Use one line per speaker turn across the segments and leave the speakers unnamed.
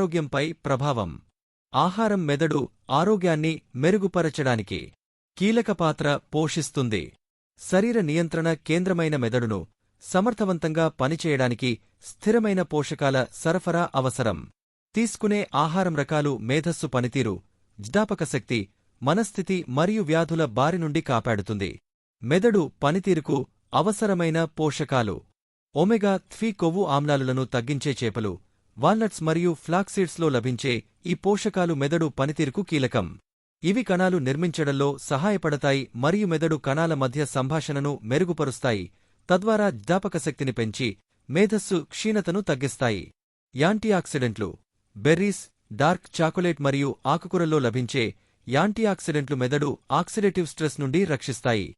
ఆరోగ్యంపై ప్రభావం. ఆహారం మెదడు ఆరోగ్యాన్ని మెరుగుపరచడానికి కీలక పాత్ర పోషిస్తుంది. శరీర నియంత్రణ కేంద్రమైన మెదడును సమర్థవంతంగా పనిచేయడానికి స్థిరమైన పోషకాల సరఫరా అవసరం. తీసుకునే ఆహారం రకాలు మేధస్సు పనితీరు, జ్ఞాపకశక్తి, మనస్థితి మరియు వ్యాధుల బారి నుండి కాపాడుతుంది. మెదడు పనితీరుకు అవసరమైన పోషకాలు: ఒమెగా-3 కొవ్వు ఆమ్లాలను తగ్గించే చేపలు, వాల్నట్స్ మరియు ఫ్లాక్సీడ్స్లో లభించే ఈ పోషకాలు మెదడు పనితీరుకు కీలకం. ఇవి కణాలు నిర్మించడంలో సహాయపడతాయి మరియు మెదడు కణాల మధ్య సంభాషణను మెరుగుపరుస్తాయి, తద్వారా జ్ఞాపకశక్తిని పెంచి మేధస్సు క్షీణతను తగ్గిస్తాయి. యాంటీఆక్సిడెంట్లు: బెర్రీస్, డార్క్ చాకొలేట్ మరియు ఆకుకూరల్లో లభించే యాంటీఆక్సిడెంట్లు మెదడు ఆక్సిడేటివ్ స్ట్రెస్ నుండి రక్షిస్తాయి.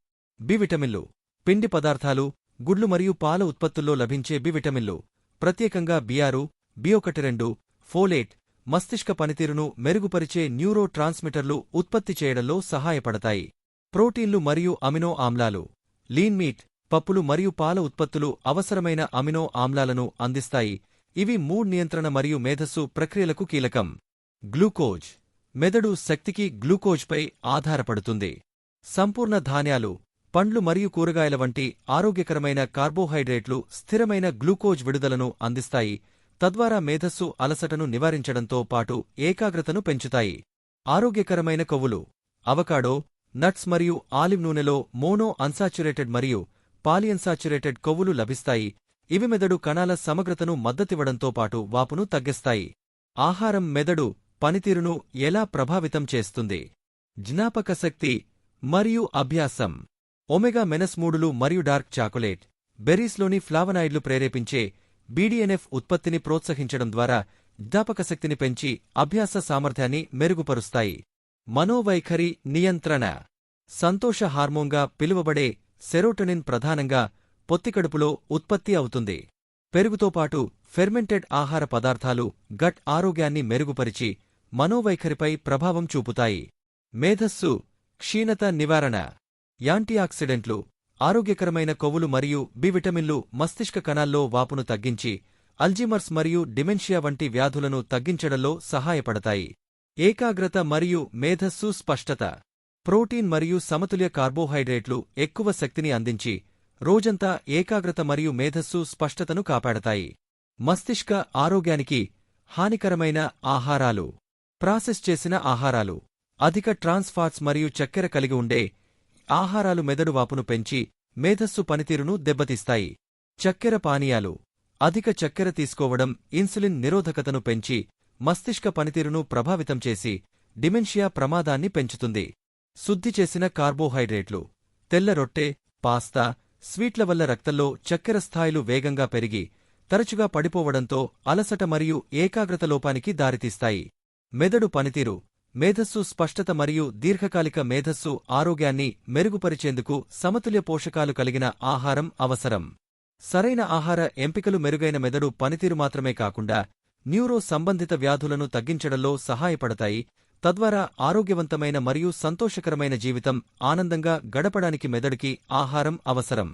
బి విటమిన్లు: పిండి పదార్థాలు, గుడ్లు మరియు పాల ఉత్పత్తుల్లో లభించే బి విటమిన్లు, ప్రత్యేకంగా బి6, బి12, ఫోలేట్, మస్తిష్క పనితీరును మెరుగుపరిచే న్యూరో ట్రాన్స్మిటర్లు ఉత్పత్తి చేయడంలో సహాయపడతాయి. ప్రోటీన్లు మరియు అమినో ఆమ్లాలు: లీన్ మీట్, పప్పులు మరియు పాల ఉత్పత్తులు అవసరమైన అమినో ఆమ్లాలను అందిస్తాయి, ఇవి మూడ్ నియంత్రణ మరియు మేధస్సు ప్రక్రియలకు కీలకం. గ్లూకోజ్: మెదడు శక్తికి గ్లూకోజ్పై ఆధారపడుతుంది. సంపూర్ణ ధాన్యాలు, పండ్లు మరియు కూరగాయల వంటి ఆరోగ్యకరమైన కార్బోహైడ్రేట్లు స్థిరమైన గ్లూకోజ్ విడుదలను అందిస్తాయి, తద్వారా మేధస్సు అలసటను నివారించడంతో పాటు ఏకాగ్రతను పెంచుతాయి. ఆరోగ్యకరమైన కొవ్వులు: అవకాడో, నట్స్ మరియు ఆలివ్ నూనెలో మోనో అన్సాచురేటెడ్ మరియు పాలియన్సాచురేటెడ్ కొవ్వులు లభిస్తాయి, ఇవి మెదడు కణాల సమగ్రతను మద్దతివ్వడంతో పాటు వాపును తగ్గిస్తాయి. ఆహారం మెదడు పనితీరును ఎలా ప్రభావితం చేస్తుంది? జ్ఞాపకశక్తి మరియు అభ్యాసం: ఒమెగా-3లు మరియు డార్క్ చాకొలేట్, బెర్రీస్లోని ఫ్లావనాయిడ్లు ప్రేరేపించే బీడీఎన్ఎఫ్ ఉత్పత్తిని ప్రోత్సహించడం ద్వారా జ్ఞాపకశక్తిని పెంచి అభ్యాస సామర్థ్యాన్ని మెరుగుపరుస్తాయి. మనోవైఖరి నియంత్రణ: సంతోష హార్మోన్గా పిలువబడే సెరోటోనిన్ ప్రధానంగా పొత్తికడుపులో ఉత్పత్తి అవుతుంది. పెరుగుతోపాటు ఫెర్మెంటెడ్ ఆహార పదార్థాలు గట్ ఆరోగ్యాన్ని మెరుగుపరిచి మనోవైఖరిపై ప్రభావం చూపుతాయి. మేధస్సు క్షీణత నివారణ: యాంటీఆక్సిడెంట్లు, ఆరోగ్యకరమైన కొవ్వులు మరియు బి విటమిన్లు మస్తిష్క కణాల్లో వాపును తగ్గించి అల్జీమర్స్ మరియు డిమెన్షియా వంటి వ్యాధులను తగ్గించడంలో సహాయపడతాయి. ఏకాగ్రత మరియు మేధస్సు స్పష్టత: ప్రోటీన్ మరియు సమతుల్య కార్బోహైడ్రేట్లు ఎక్కువ శక్తిని అందించి రోజంతా ఏకాగ్రత మరియు మేధస్సు స్పష్టతను కాపాడతాయి. మస్తిష్క ఆరోగ్యానికి హానికరమైన ఆహారాలు: ప్రాసెస్ చేసిన ఆహారాలు, అధిక ట్రాన్స్ ఫాట్స్ మరియు చక్కెర కలిగి ఉండే ఆహారాలు మెదడు వాపును పెంచి మేధస్సు పనితీరును దెబ్బతీస్తాయి. చక్కెర పానీయాలు: అధిక చక్కెర తీసుకోవడం ఇన్సులిన్ నిరోధకతను పెంచి మస్తిష్క పనితీరును ప్రభావితం చేసి డిమెన్షియా ప్రమాదాన్ని పెంచుతుంది. శుద్ధి చేసిన కార్బోహైడ్రేట్లు: తెల్ల రొట్టె, పాస్తా, స్వీట్ల వల్ల రక్తంలో చక్కెర స్థాయిలు వేగంగా పెరిగి తరచుగా పడిపోవడంతో అలసట మరియు ఏకాగ్రత లోపానికి దారితీస్తాయి. మెదడు పనితీరు, మేధస్సు స్పష్టత మరియు దీర్ఘకాలిక మేధస్సు ఆరోగ్యాన్ని మెరుగుపరిచేందుకు సమతుల్య పోషకాలు కలిగిన ఆహారం అవసరం. సరైన ఆహార ఎంపికలు మెరుగైన మెదడు పనితీరు మాత్రమే కాకుండా న్యూరో సంబంధిత వ్యాధులను తగ్గించడంలో సహాయపడతాయి, తద్వారా ఆరోగ్యవంతమైన మరియు సంతోషకరమైన జీవితం ఆనందంగా గడపడానికి మెదడుకి ఆహారం అవసరం.